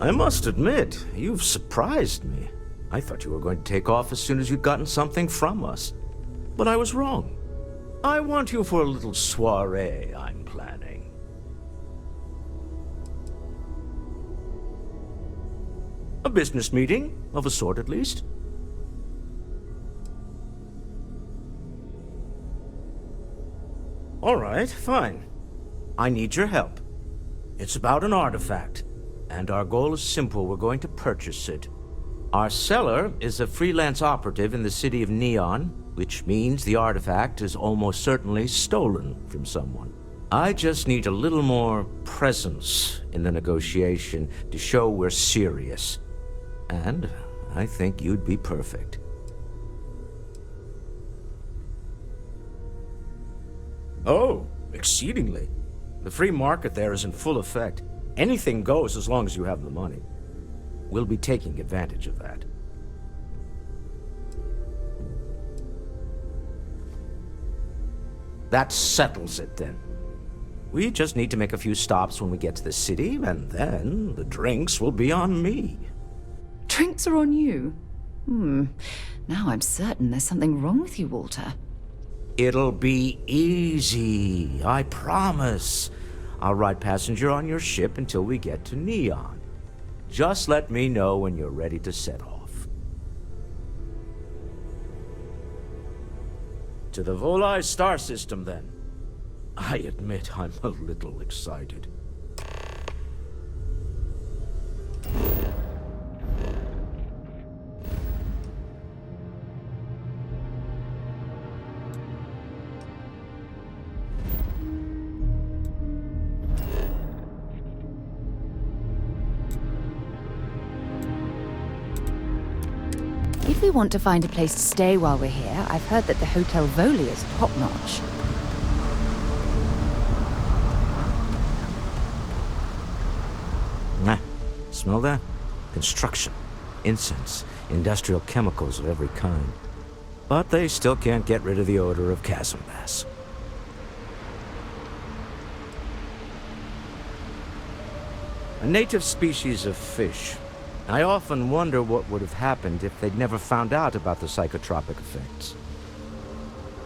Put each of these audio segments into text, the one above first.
I must admit, you've surprised me. I thought you were going to take off as soon as you'd gotten something from us. But I was wrong. I want you for a little soiree I'm planning. A business meeting, of a sort at least. All right, fine. I need your help. It's about an artifact, and our goal is simple. We're going to purchase it. Our seller is a freelance operative in the city of Neon, which means the artifact is almost certainly stolen from someone. I just need a little more presence in the negotiation to show we're serious. And I think you'd be perfect. Oh, exceedingly. The free market there is in full effect. Anything goes as long as you have the money. We'll be taking advantage of that. That settles it, then. We just need to make a few stops when we get to the city, and then the drinks will be on me. Drinks are on you? Now I'm certain there's something wrong with you, Walter. It'll be easy, I promise. I'll ride passenger on your ship until we get to Neon. Just let me know when you're ready to set off. To the Volai star system, then. I admit I'm a little excited. If we want to find a place to stay while we're here, I've heard that the Hotel Voli is top-notch. Smell that? Construction, incense, industrial chemicals of every kind. But they still can't get rid of the odor of chasm bass. A native species of fish. I often wonder what would have happened if they'd never found out about the psychotropic effects.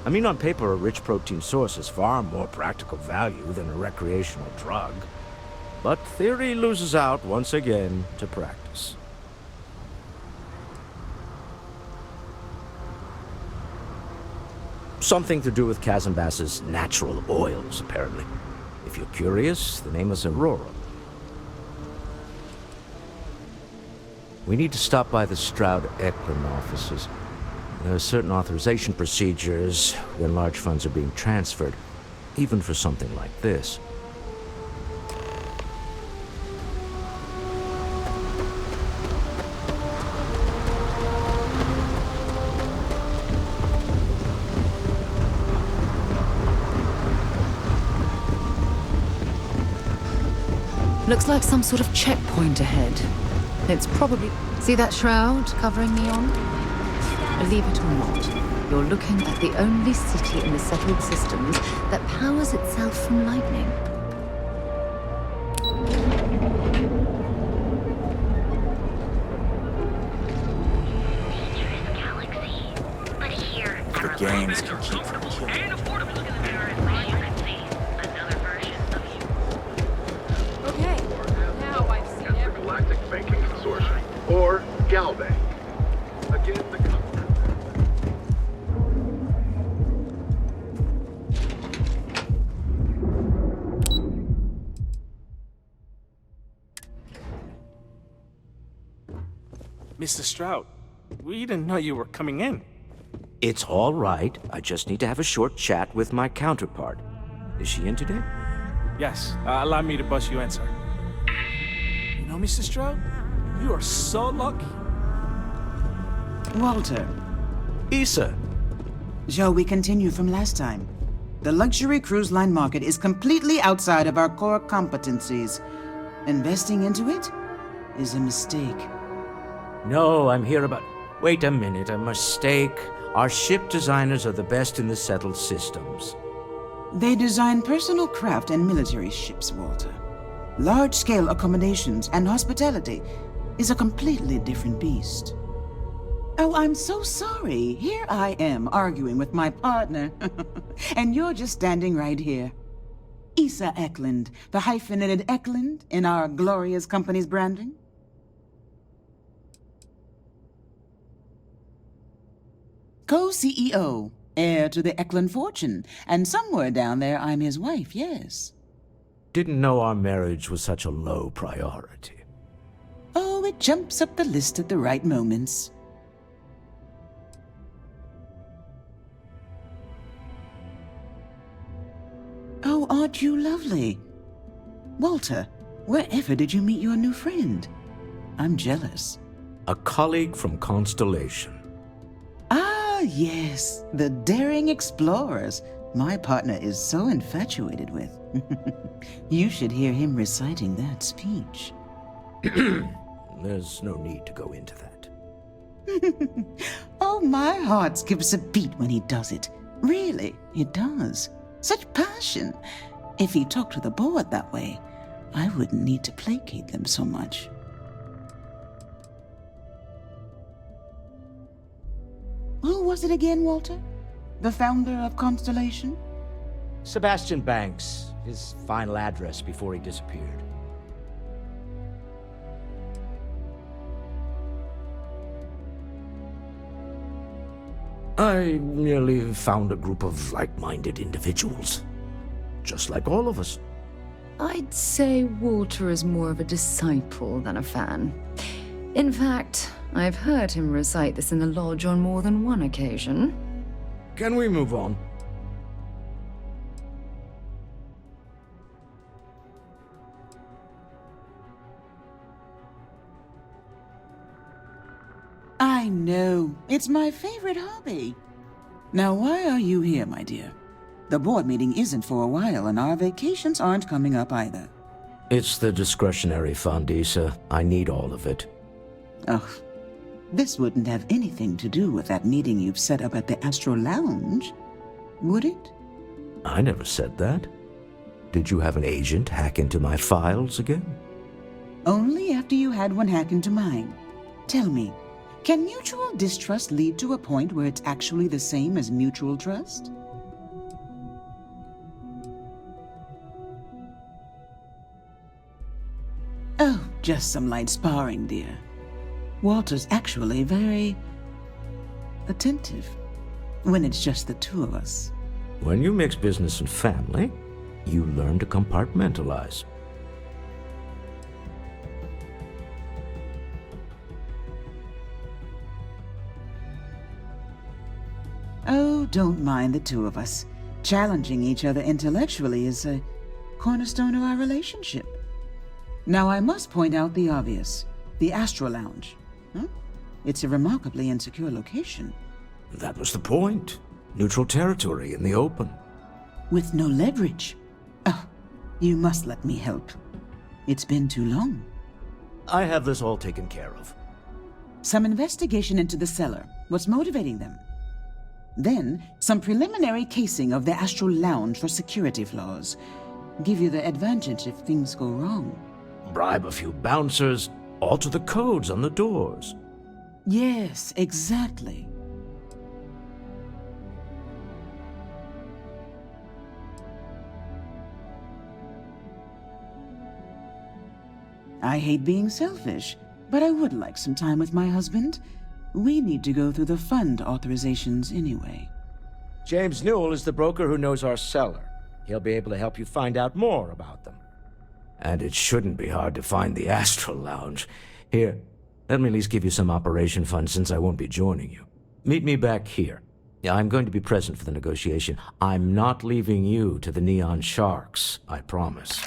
I mean, on paper, a rich protein source is far more practical value than a recreational drug. But theory loses out once again to practice. Something to do with chasm bass's natural oils, apparently. If you're curious, the name is Aurora. We need to stop by the Stroud Eklund offices. There are certain authorization procedures when large funds are being transferred, even for something like this. Looks like some sort of checkpoint ahead. It's probably... See that shroud covering Neon? Believe it or not, you're looking at the only city in the settled systems that powers itself from lightning. The games can keep from killing. Banking Consortium, or Galbank. Again, the Mr. Stroud, we didn't know you were coming in. It's all right. I just need to have a short chat with my counterpart. Is she in today? Yes, allow me to bust you in, sir. You know, Mr. Stroud, you are so lucky. Walter. Issa. Shall we continue from last time? The luxury cruise line market is completely outside of our core competencies. Investing into it is a mistake. No, I'm here about... Wait a minute, a mistake. Our ship designers are the best in the settled systems. They design personal craft and military ships, Walter. Large-scale accommodations and hospitality is a completely different beast. Oh, I'm so sorry. Here I am arguing with my partner. And you're just standing right here. Issa Eklund, the hyphenated Eklund in our glorious company's branding. Co-CEO, heir to the Eklund fortune, and somewhere down there I'm his wife, yes. Didn't know our marriage was such a low priority. Oh, it jumps up the list at the right moments. Oh, aren't you lovely? Walter, wherever did you meet your new friend? I'm jealous. A colleague from Constellation. Ah, yes, the daring explorers my partner is so infatuated with. You should hear him reciting that speech. There's no need to go into that. Oh, my heart skips a beat when he does it. Really, it does. Such passion. If he talked to the board that way, I wouldn't need to placate them so much. Who was it again, Walter? The founder of Constellation? Sebastian Banks, his final address before he disappeared. I merely found a group of like-minded individuals. Just like all of us. I'd say Walter is more of a disciple than a fan. In fact, I've heard him recite this in the lodge on more than one occasion. Can we move on? I know. It's my favorite hobby. Now, why are you here, my dear? The board meeting isn't for a while, and our vacations aren't coming up either. It's the discretionary fund, Issa. I need all of it. Oh, this wouldn't have anything to do with that meeting you've set up at the Astral Lounge, would it? I never said that. Did you have an agent hack into my files again? Only after you had one hack into mine. Tell me, can mutual distrust lead to a point where it's actually the same as mutual trust? Oh, just some light sparring, dear. Walter's actually very attentive when it's just the two of us. When you mix business and family, you learn to compartmentalize. Oh, don't mind the two of us. Challenging each other intellectually is a cornerstone of our relationship. Now, I must point out the obvious. The Astral Lounge. It's a remarkably insecure location. That was the point. Neutral territory in the open. With no leverage. Oh, you must let me help. It's been too long. I have this all taken care of. Some investigation into the cellar. What's motivating them? Then, some preliminary casing of the Astral Lounge for security flaws. Give you the advantage if things go wrong. Bribe a few bouncers, alter the codes on the doors. Yes, exactly. I hate being selfish, but I would like some time with my husband. We need to go through the fund authorizations anyway. James Newell is the broker who knows our cellar. He'll be able to help you find out more about them. And it shouldn't be hard to find the Astral Lounge. Here, let me at least give you some operation funds since I won't be joining you. Meet me back here. I'm going to be present for the negotiation. I'm not leaving you to the Neon Sharks, I promise.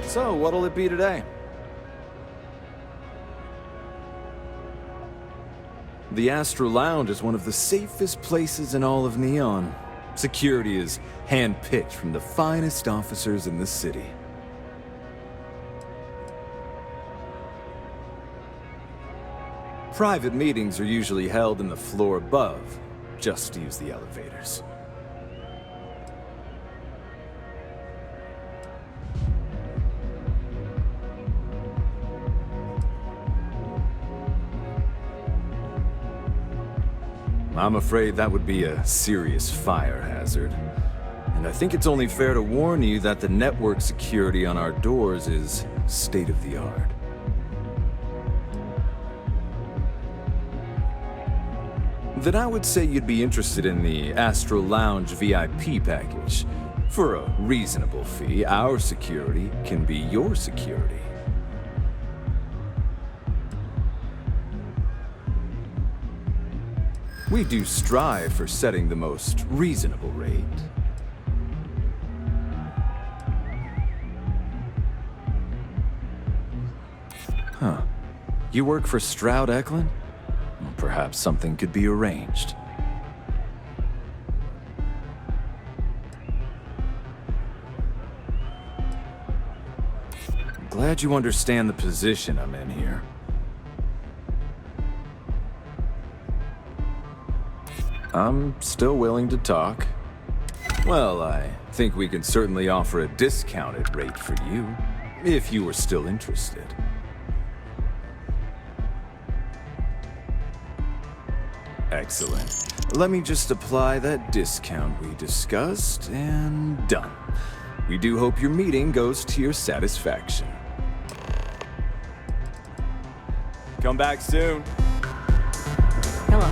So, what'll it be today? The Astral Lounge is one of the safest places in all of Neon. Security is hand-picked from the finest officers in the city. Private meetings are usually held in the floor above. Just use the elevators. I'm afraid that would be a serious fire hazard. And I think it's only fair to warn you that the network security on our doors is state-of-the-art. Then I would say you'd be interested in the Astral Lounge VIP package. For a reasonable fee, our security can be your security. We do strive for setting the most reasonable rate. Huh. You work for Stroud Eklund? Well, perhaps something could be arranged. I'm glad you understand the position I'm in here. I'm still willing to talk. Well, I think we can certainly offer a discounted rate for you, if you were still interested. Excellent. Let me just apply that discount we discussed, and done. We do hope your meeting goes to your satisfaction. Come back soon. Hello.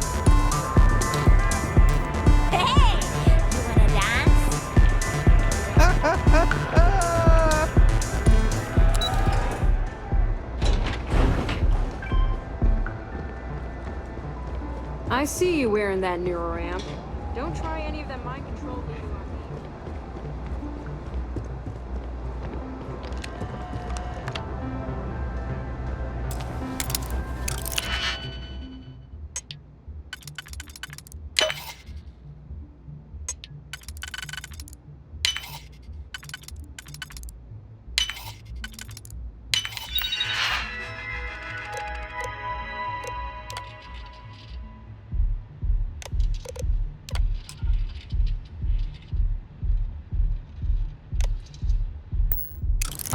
I see you wearing that neuroramp. Don't try any of that mind control leading on me.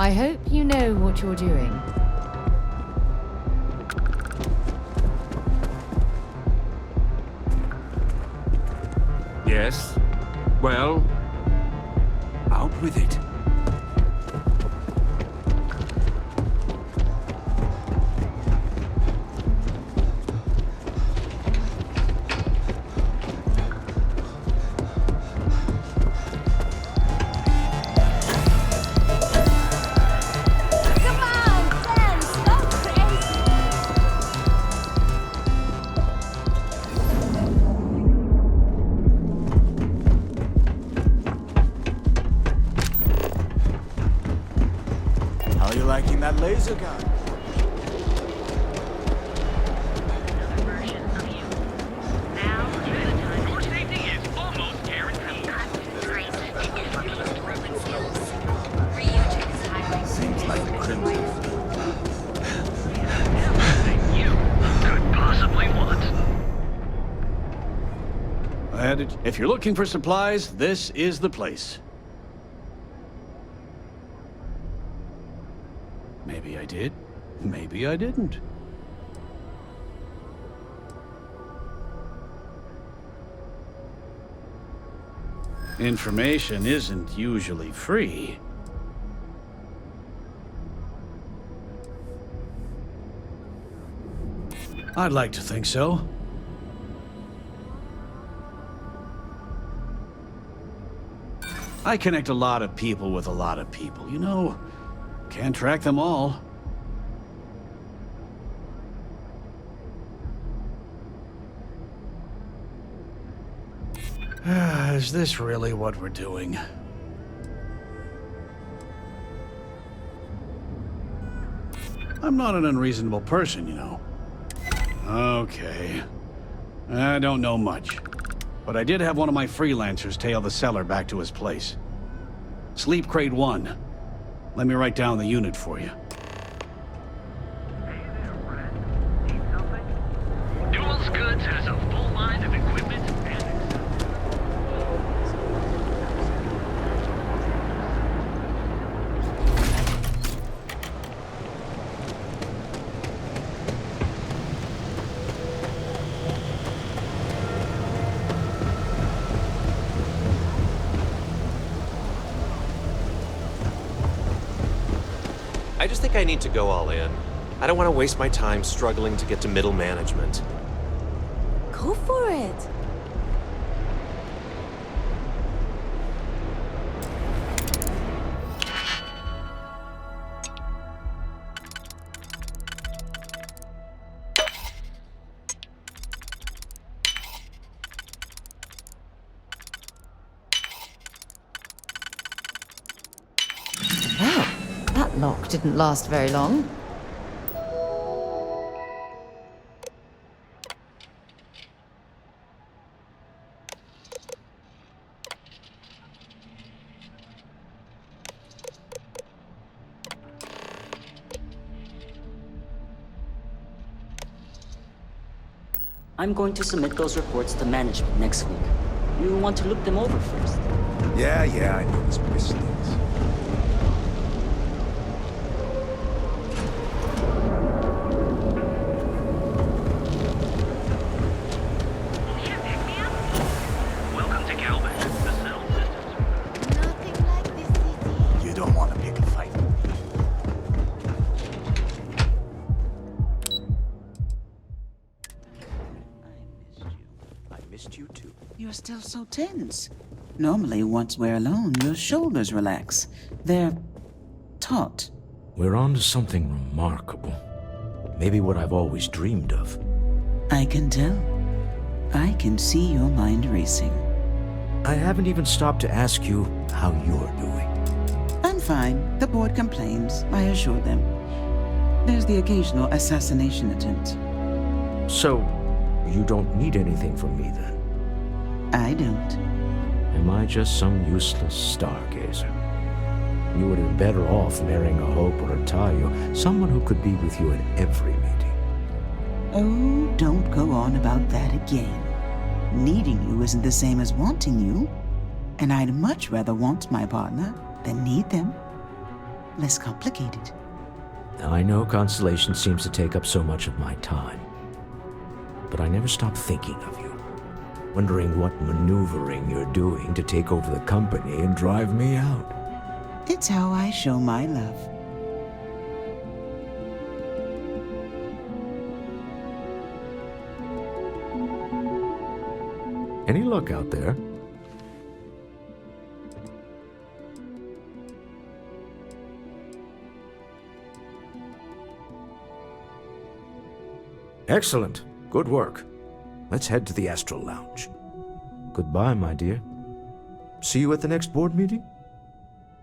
I hope you know what you're doing. Yes? Well? Out with it. Laser gun. Your safety is almost guaranteed. Seems like a criminal. Everything you could possibly want. If you're looking for supplies, this is the place. Maybe I did. Maybe I didn't. Information isn't usually free. I'd like to think so. I connect a lot of people with a lot of people, you know. Can't track them all. Is this really what we're doing? I'm not an unreasonable person, you know. Okay. I don't know much. But I did have one of my freelancers tail the seller back to his place. Sleep Crate 1. Let me write down the unit for you. Duals Goods has a full line of equipment and I just think I need to go all in. I don't want to waste my time struggling to get to middle management. Go for it. Well, that lock didn't last very long. I'm going to submit those reports to management next week. You want to look them over first? Yeah, I know this place needs. welcome to Galvin. The settled systems. Nothing like this city. You don't want to pick a fight. I missed you too. You're still so tense. Normally, once we're alone, your shoulders relax. They're taut. We're on to something remarkable. Maybe what I've always dreamed of. I can tell. I can see your mind racing. I haven't even stopped to ask you how you're doing. I'm fine. The board complains. I assure them. There's the occasional assassination attempt. So, you don't need anything from me then? I don't. Am I just some useless stargazer? You would have been better off marrying a Hope or a Tayo, someone who could be with you at every meeting. Oh, don't go on about that again. Needing you isn't the same as wanting you. And I'd much rather want my partner than need them. Less complicated. I know Constellation seems to take up so much of my time. But I never stop thinking of you. Wondering what maneuvering you're doing to take over the company and drive me out. It's how I show my love. Any luck out there? Excellent. Good work. Let's head to the Astral Lounge. Goodbye, my dear. See you at the next board meeting?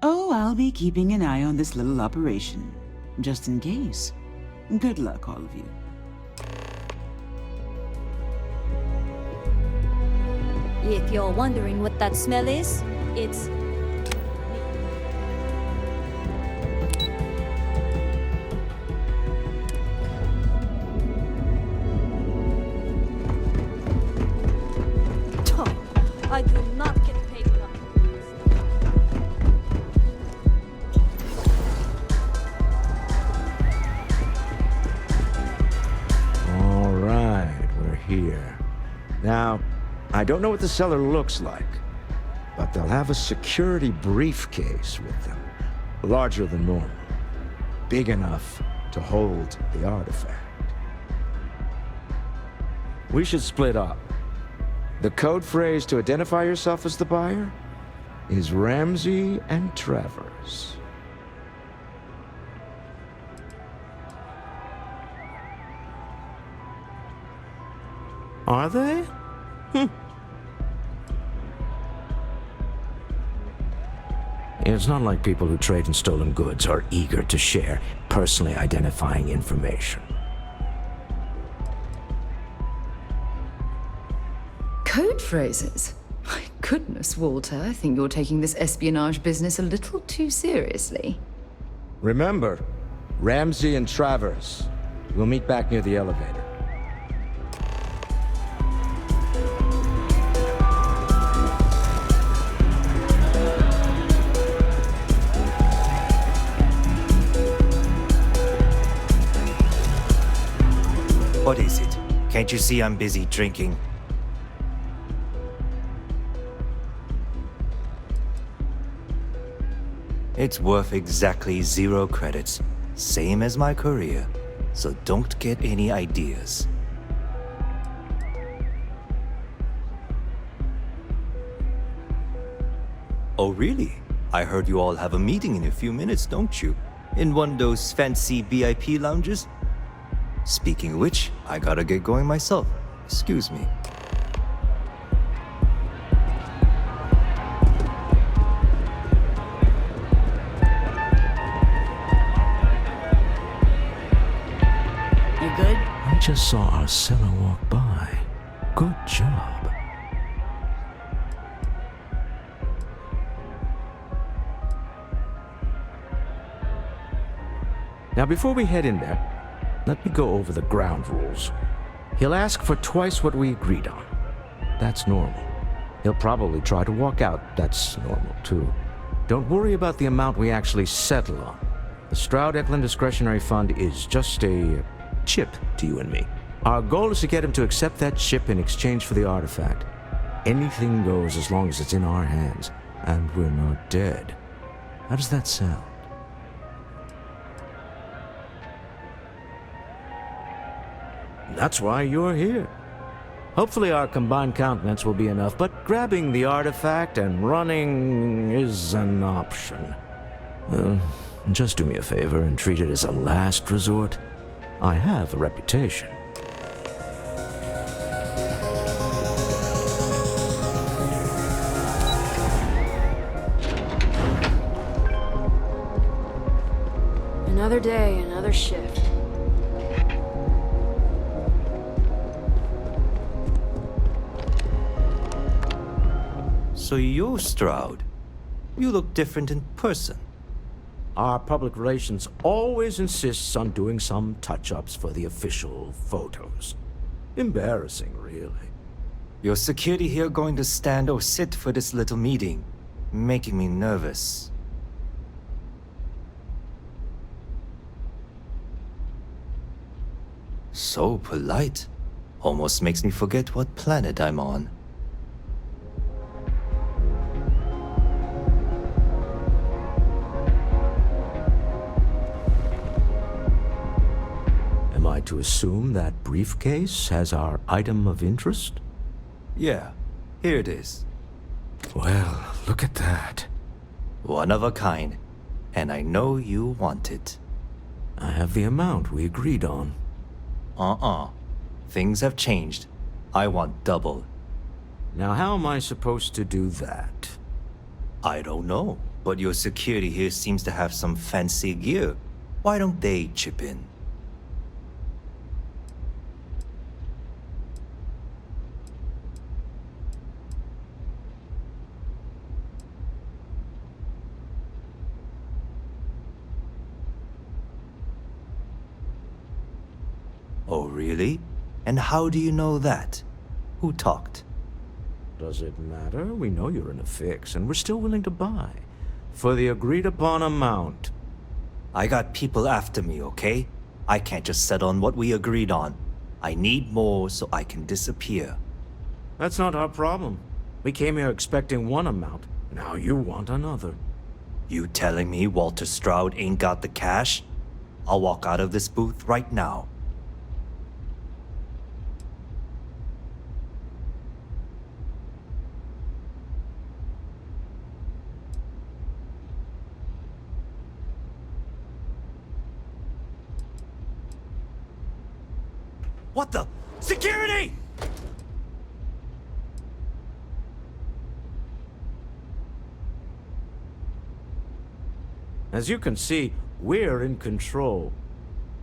Oh, I'll be keeping an eye on this little operation. Just in case. Good luck, all of you. If you're wondering what that smell is, it's... I do not get paid enough. All right, we're here. Now, I don't know what the cellar looks like, but they'll have a security briefcase with them, larger than normal, big enough to hold the artifact. We should split up. The code phrase to identify yourself as the buyer is Ramsey and Travers. Are they? It's not like people who trade in stolen goods are eager to share personally identifying information. Code phrases? My goodness, Walter, I think you're taking this espionage business a little too seriously. Remember, Ramsey and Travers. We'll meet back near the elevator. What is it? Can't you see I'm busy drinking? It's worth exactly 0 credits, same as my career, so don't get any ideas. Oh really? I heard you all have a meeting in a few minutes, don't you? In one of those fancy VIP lounges? Speaking of which, I gotta get going myself. Excuse me. You good? I just saw our seller walk by. Good job. Now, before we head in there, let me go over the ground rules. He'll ask for twice what we agreed on. That's normal. He'll probably try to walk out. That's normal, too. Don't worry about the amount we actually settle on. The Stroud-Eklund Discretionary Fund is just a chip to you and me. Our goal is to get him to accept that chip in exchange for the artifact. Anything goes as long as it's in our hands, and we're not dead. How does that sound? That's why you're here. Hopefully our combined countenance will be enough, but grabbing the artifact and running is an option. Just do me a favor and treat it as a last resort. I have a reputation. Another day, another shift. So you're Stroud. You look different in person. Our public relations always insists on doing some touch-ups for the official photos. Embarrassing, really. Your security here going to stand or sit for this little meeting, making me nervous. So polite. Almost makes me forget what planet I'm on. Am I to assume that briefcase has our item of interest? Yeah, here it is. Well, look at that. One of a kind, and I know you want it. I have the amount we agreed on. Things have changed. I want double. Now how am I supposed to do that? I don't know, but your security here seems to have some fancy gear. Why don't they chip in? Oh, really? And how do you know that? Who talked? Does it matter? We know you're in a fix, and we're still willing to buy. For the agreed-upon amount. I got people after me, okay? I can't just settle on what we agreed on. I need more so I can disappear. That's not our problem. We came here expecting one amount. Now you want another. You telling me Walter Stroud ain't got the cash? I'll walk out of this booth right now. What the? Security! As you can see, we're in control.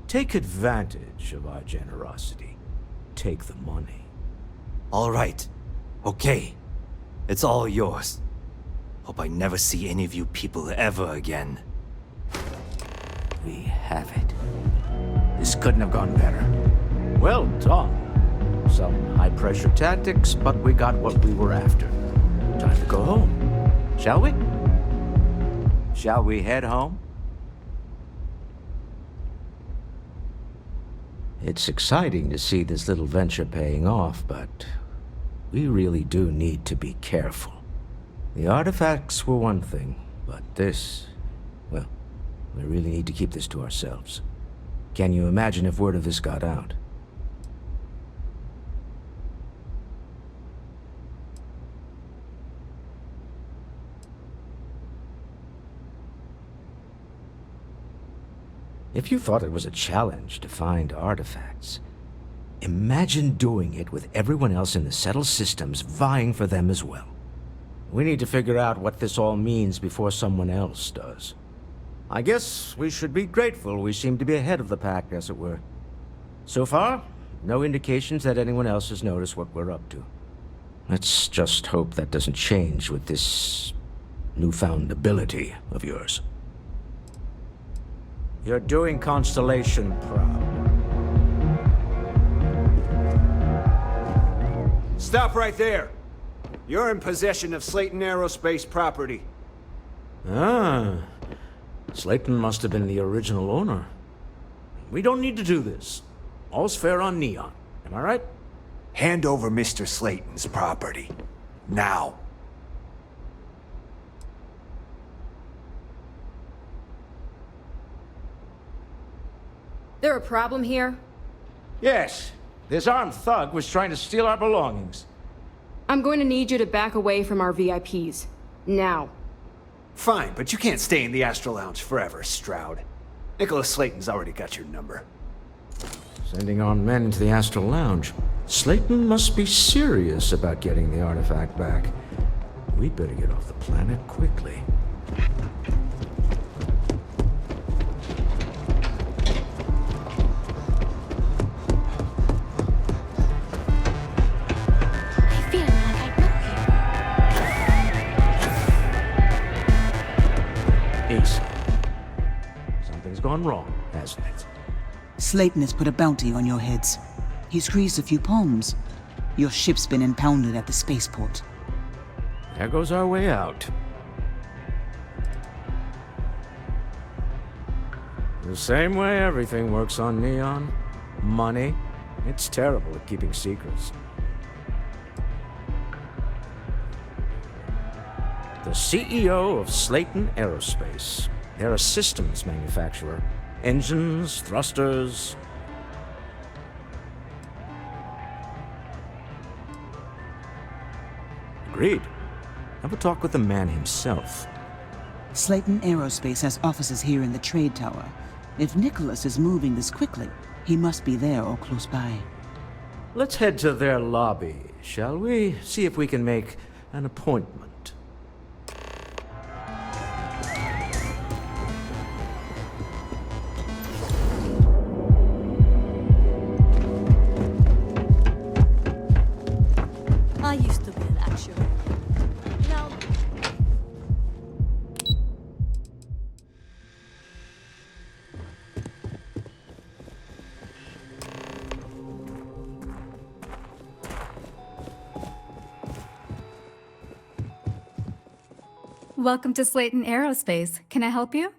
Take advantage of our generosity. Take the money. All right. Okay. It's all yours. Hope I never see any of you people ever again. We have it. This couldn't have gone better. Well done. Some high-pressure tactics, but we got what we were after. Time to go home. Shall we? Shall we head home? It's exciting to see this little venture paying off, but we really do need to be careful. The artifacts were one thing, but this, well, we really need to keep this to ourselves. Can you imagine if word of this got out? If you thought it was a challenge to find artifacts, imagine doing it with everyone else in the settled systems vying for them as well. We need to figure out what this all means before someone else does. I guess we should be grateful we seem to be ahead of the pack, as it were. So far, no indications that anyone else has noticed what we're up to. Let's just hope that doesn't change with this newfound ability of yours. You're doing Constellation proud. Stop right there. You're in possession of Slayton Aerospace property. Ah. Slayton must have been the original owner. We don't need to do this. All's fair on Neon. Am I right? Hand over Mr. Slayton's property. Now. There a problem here? Yes. This armed thug was trying to steal our belongings. I'm going to need you to back away from our VIPs. Now. Fine, but you can't stay in the Astral Lounge forever, Stroud. Nicolaus Slayton's already got your number. Sending armed men into the Astral Lounge. Slayton must be serious about getting the artifact back. We'd better get off the planet quickly. Something's gone wrong, hasn't it? Slayton has put a bounty on your heads. He's greased a few palms. Your ship's been impounded at the spaceport. There goes our way out. The same way everything works on Neon. Money. It's terrible at keeping secrets. The CEO of Slayton Aerospace. They're a systems manufacturer. Engines, thrusters. Agreed. Have a talk with the man himself. Slayton Aerospace has offices here in the trade tower. If Nicolaus is moving this quickly, he must be there or close by. Let's head to their lobby, shall we? See if we can make an appointment. I used to be an actuary. Now... Welcome to Slayton Aerospace. Can I help you?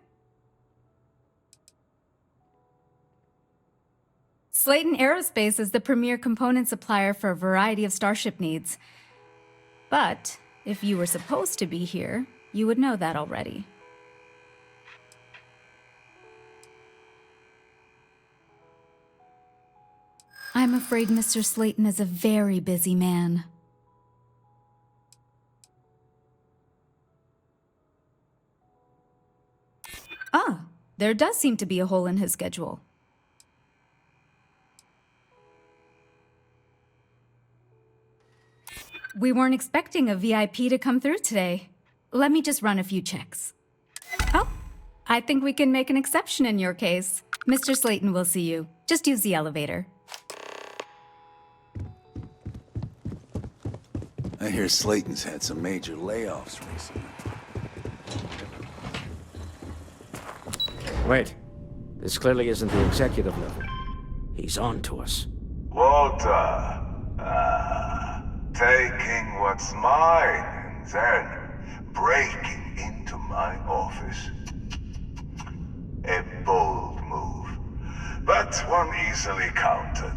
Slayton Aerospace is the premier component supplier for a variety of starship needs. But if you were supposed to be here, you would know that already. I'm afraid Mr. Slayton is a very busy man. Ah, there does seem to be a hole in his schedule. We weren't expecting a VIP to come through today. Let me just run a few checks. Oh, I think we can make an exception in your case. Mr. Slayton will see you. Just use the elevator. I hear Slayton's had some major layoffs recently. Wait. This clearly isn't the executive level. He's on to us. Walter, taking what's mine and then breaking into my office. A bold move, but one easily countered.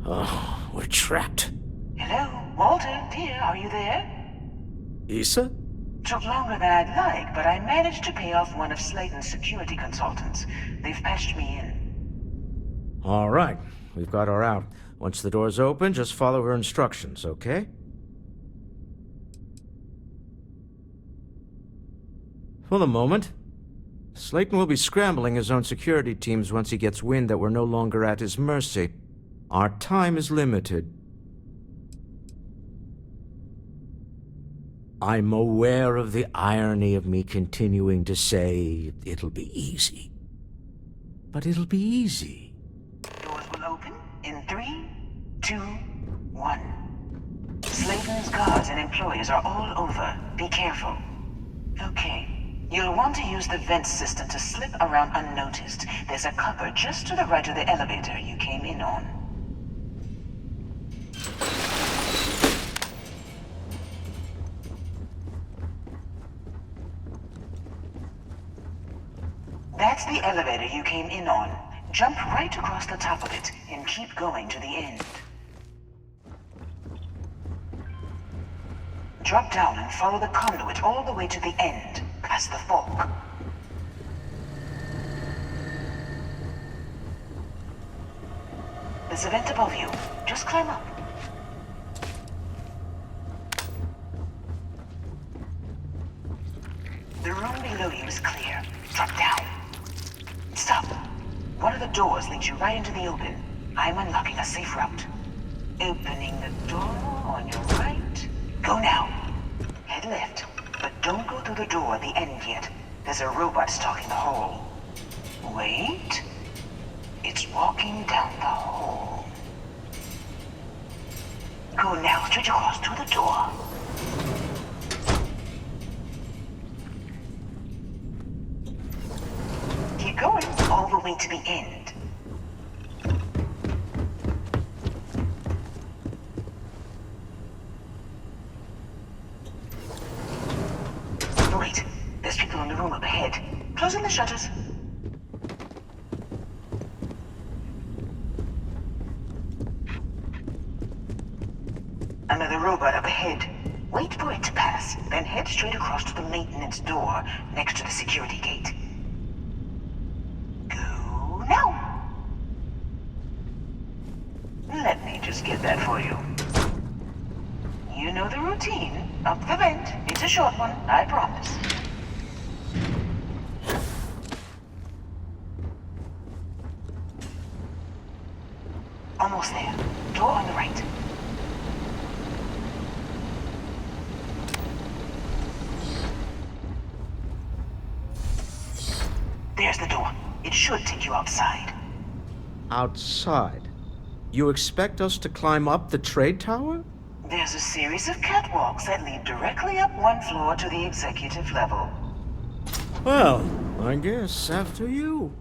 Oh, we're trapped. Hello, Walter, dear, are you there? Issa? Took longer than I'd like, but I managed to pay off one of Slayton's security consultants. They've patched me in. All right. We've got her out. Once the door's open, just follow her instructions, okay? For the moment, Slayton will be scrambling his own security teams once he gets wind that we're no longer at his mercy. Our time is limited. I'm aware of the irony of me continuing to say it'll be easy. But it'll be easy. Doors will open in 3, 2, 1. Slayton's guards and employees are all over. Be careful. Okay. You'll want to use the vent system to slip around unnoticed. There's a cupboard just to the right of the elevator you came in on. That's the elevator you came in on. Jump right across the top of it and keep going to the end. Drop down and follow the conduit all the way to the end, past the fork. There's a vent above you. Just climb up. The room below you is clear. Drop down. Stop. One of the doors leads you right into the open. I'm unlocking a safe route. Opening the door on your right. Go now. Head left, but don't go through the door at the end yet. There's a robot stalking the hall. Wait. It's walking down the hall. Go now, straight across to the door. Keep going all the way to the end. Wait, there's people in the room up ahead. Closing the shutters. Another robot up ahead. Wait for it to pass, then head straight across to the maintenance door next to the security gate. Go now. Let me just get that for you. You know the routine. Up the vent. It's a short one, I promise. Almost there. Door on the right. There's the door. It should take you outside. Outside? You expect us to climb up the trade tower? There's a series of catwalks that lead directly up one floor to the executive level. Well, I guess after you.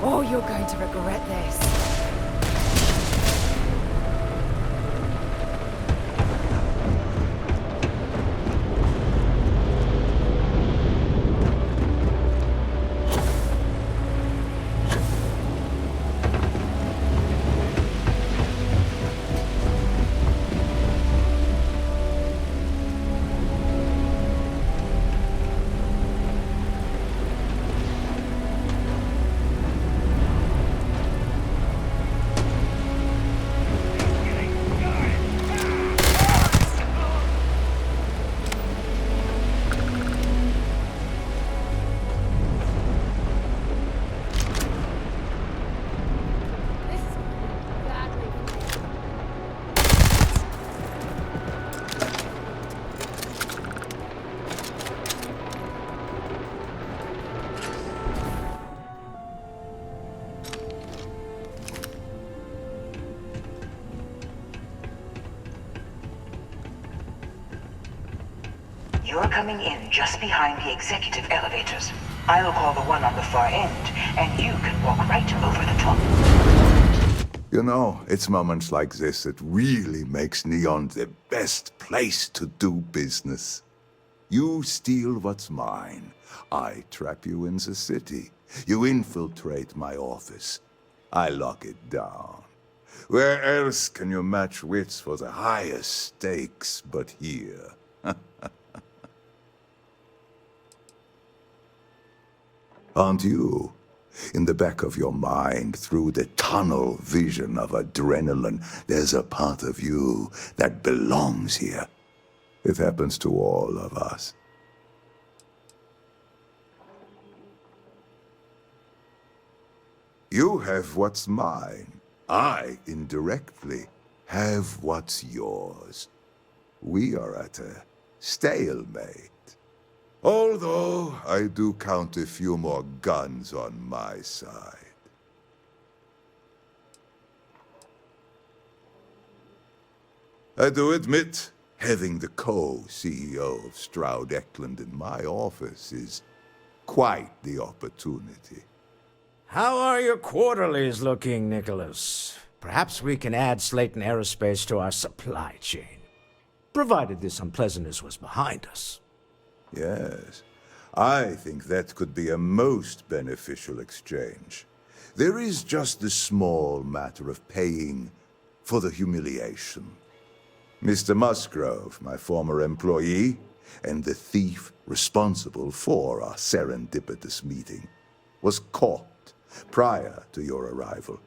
Oh, you're going to regret this. You're coming in just behind the executive elevators. I'll call the one on the far end, and you can walk right over the top. You know, it's moments like this that really makes Neon the best place to do business. You steal what's mine. I trap you in the city. You infiltrate my office. I lock it down. Where else can you match wits for the highest stakes but here? Aren't you? In the back of your mind, through the tunnel vision of adrenaline, there's a part of you that belongs here. It happens to all of us. You have what's mine. I, indirectly, have what's yours. We are at a stalemate. Although I do count a few more guns on my side. I do admit, having the co-CEO of Stroud Eklund in my office is quite the opportunity. How are your quarterlies looking, Nicolaus? Perhaps we can add Slayton Aerospace to our supply chain, provided this unpleasantness was behind us. Yes, I think that could be a most beneficial exchange. There is just the small matter of paying for the humiliation. Mr. Musgrove, my former employee, and the thief responsible for our serendipitous meeting, was caught prior to your arrival.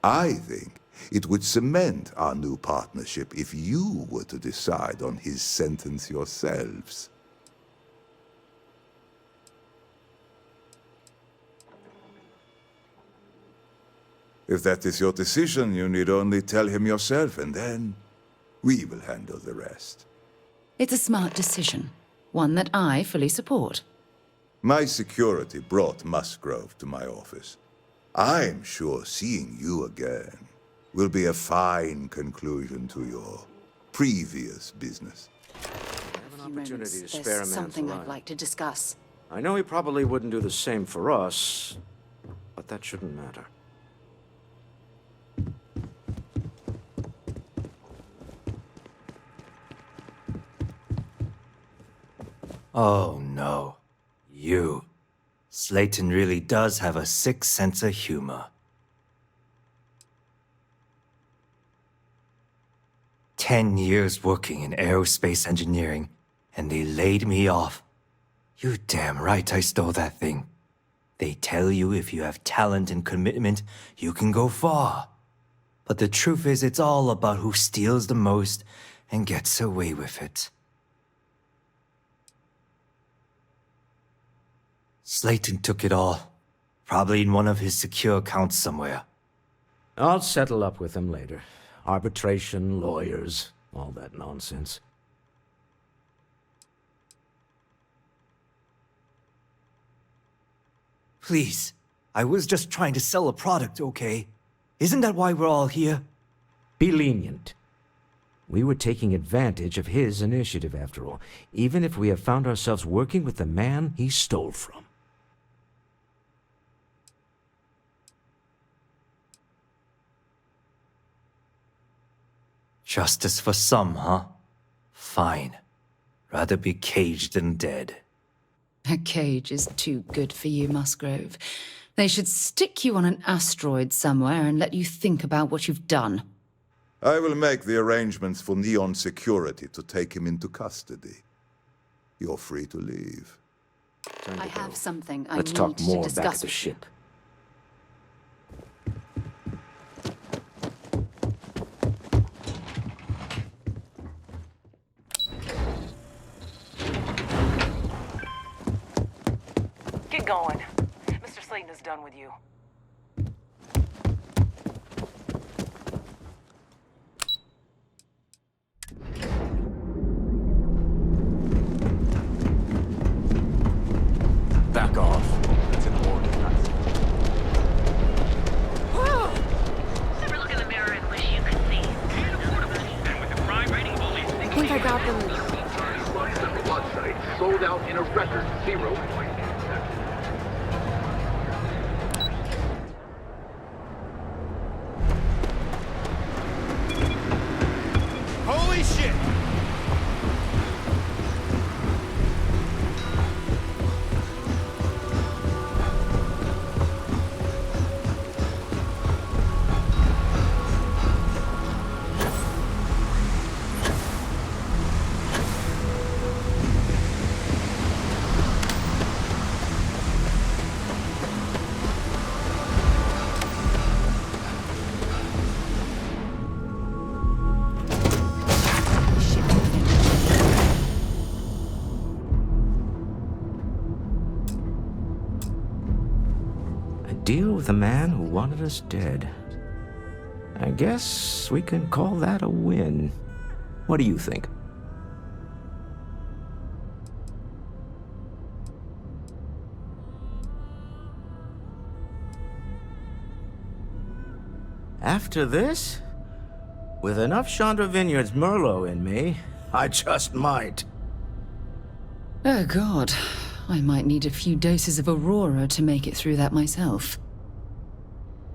I think it would cement our new partnership if you were to decide on his sentence yourselves. If that is your decision, you need only tell him yourself, and then we will handle the rest. It's a smart decision, one that I fully support. My security brought Musgrove to my office. I'm sure seeing you again will be a fine conclusion to your previous business. I have an opportunity to spare a man's something life. I'd like to discuss. I know he probably wouldn't do the same for us, but that shouldn't matter. Oh no. You. Slayton really does have a sick sense of humor. 10 years working in aerospace engineering, and they laid me off. You damn right I stole that thing. They tell you if you have talent and commitment, you can go far. But the truth is, it's all about who steals the most and gets away with it. Slayton took it all. Probably in one of his secure accounts somewhere. I'll settle up with him later. Arbitration, lawyers, all that nonsense. Please, I was just trying to sell a product, okay? Isn't that why we're all here? Be lenient. We were taking advantage of his initiative, after all, even if we have found ourselves working with the man he stole from. Justice for some, huh? Fine. Rather be caged than dead. A cage is too good for you, Musgrove. They should stick you on an asteroid somewhere and let you think about what you've done. I will make the arrangements for Neon Security to take him into custody. You're free to leave. I have something I Let's need talk more to discuss back at the with ship. Get going. Mr. Slayton is done with you. Back off. It's an order. Ever look in the mirror and wish you could see? And with the crime rating bullies, I think I got them. Slice of blood sites Record 0.87. Holy shit! Deal with a man who wanted us dead. I guess we can call that a win. What do you think? After this, with enough Chandra Vineyards Merlot in me, I just might. Oh God, I might need a few doses of Aurora to make it through that myself.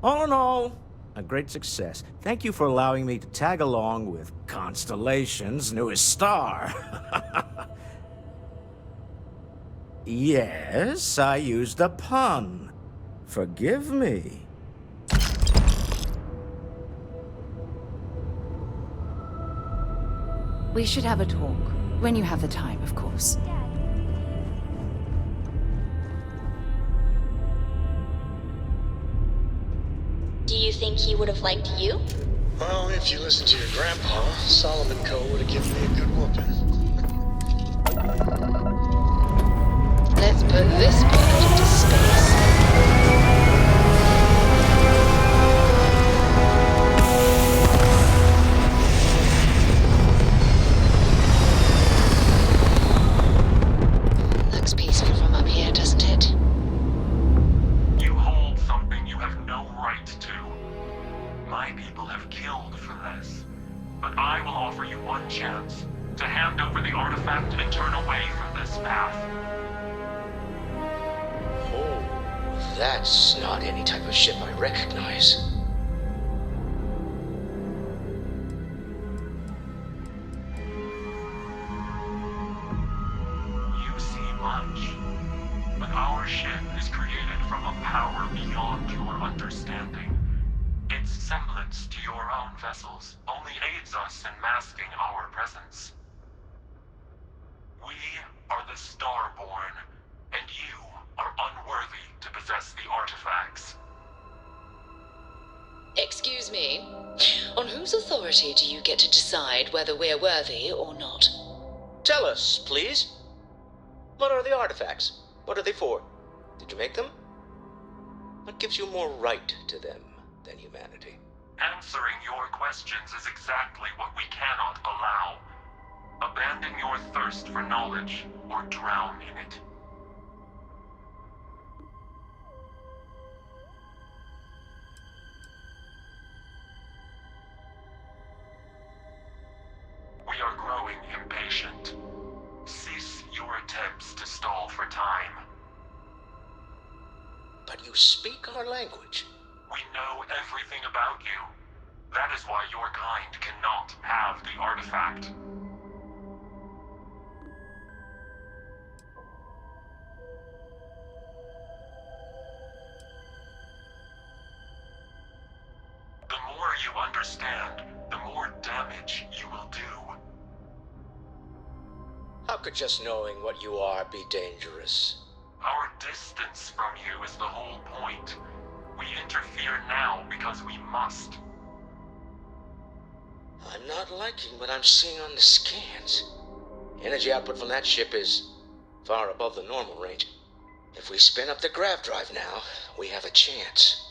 Oh no, a great success. Thank you for allowing me to tag along with Constellation's newest star. Yes, I used a pun. Forgive me. We should have a talk. When you have the time, of course. Do you think he would have liked you? Well, if you listen to your grandpa, Solomon Co. would have given me a good whooping. Let's put this bird into space. Looks peaceful from up here, doesn't it? You hold something you have no right to. My people have killed for this. But I will offer you one chance to hand over the artifact and turn away from this path. Oh, that's not any type of ship I recognize. You see much, but our ship is created from a power beyond your understanding. Its semblance to your own vessels only aids us in masking our presence. We are the Starborn, and you are unworthy to possess the artifacts. Excuse me. On whose authority do you get to decide whether we're worthy or not? Tell us, please. What are the artifacts? What are they for? Did you make them? What gives you more right to them than humanity? Answering your questions is exactly what we cannot allow. Abandon your thirst for knowledge, or drown in it. We are growing impatient. Cease your attempts to stall for time. But you speak our language. We know everything about you. That is why your kind cannot have the artifact. The more you understand, the more damage you will do. How could just knowing what you are be dangerous? Our distance from you is the whole point. We interfere now because we must. I'm not liking what I'm seeing on the scans. Energy output from that ship is far above the normal range. If we spin up the grav drive now, we have a chance.